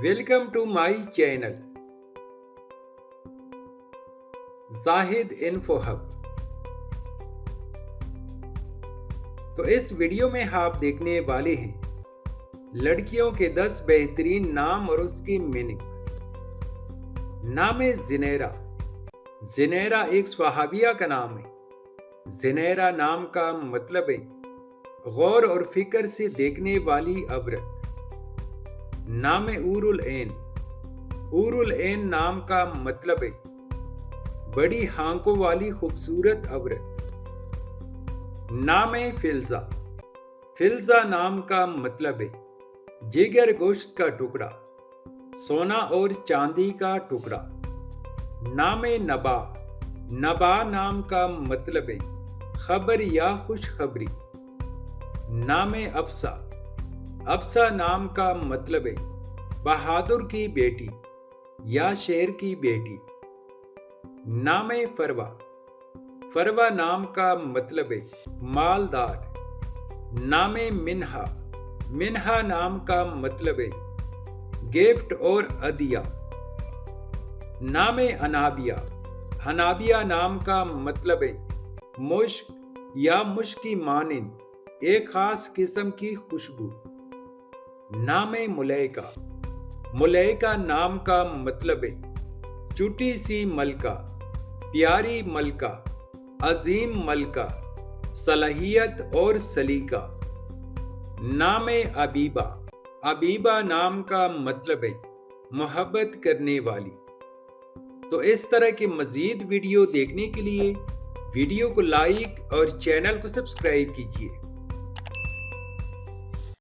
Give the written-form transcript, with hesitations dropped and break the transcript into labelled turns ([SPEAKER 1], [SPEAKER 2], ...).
[SPEAKER 1] Welcome to my channel Zahid info hub. तो इस video में आप देखने वाले हैं लड़कियों के 10 बेहतरीन नाम और उसकी मीनिंग। नाम है ज़िनेरा। ज़िनेरा एक स्वहाबिया का नाम है। ज़िनेरा नाम का मतलब है गौर और फिक्र से देखने वाली अवरत। नाम है ऊरुल ऐन। ऊरुल ऐन नाम का मतलब है बड़ी आंखों वाली खूबसूरत अवरत। नाम है फिल्जा। फिल्जा नाम का मतलब है जिगर गोश्त का टुकड़ा, सोना और चांदी का टुकड़ा। नाम है नबा। नबा नाम का मतलब है खबर या खुशखबरी। नाम है अफसा। अफसा नाम का मतलब है बहादुर की बेटी या शेर की बेटी। नाम है फरवा। फरवा नाम का मतलब है मालदार। नाम है मिन्हा। मिन्हा नाम का मतलब है गिफ्ट और अदिया। नाम है अनाबिया। अनाबिया नाम का मतलब है मुश्क या मुश्क की मानिंद एक खास किस्म की खुशबू। नाम है मुलैका। मुलैका नाम का मतलब है चुटी सी मलका, प्यारी मलका, अजीम मलका, सलाहियत और सलीका। नाम है अबीबा। अबीबा नाम का मतलब है मोहब्बत करने वाली। तो इस तरह के मजीद वीडियो देखने के लिए वीडियो को लाइक और चैनल को सब्सक्राइब कीजिए।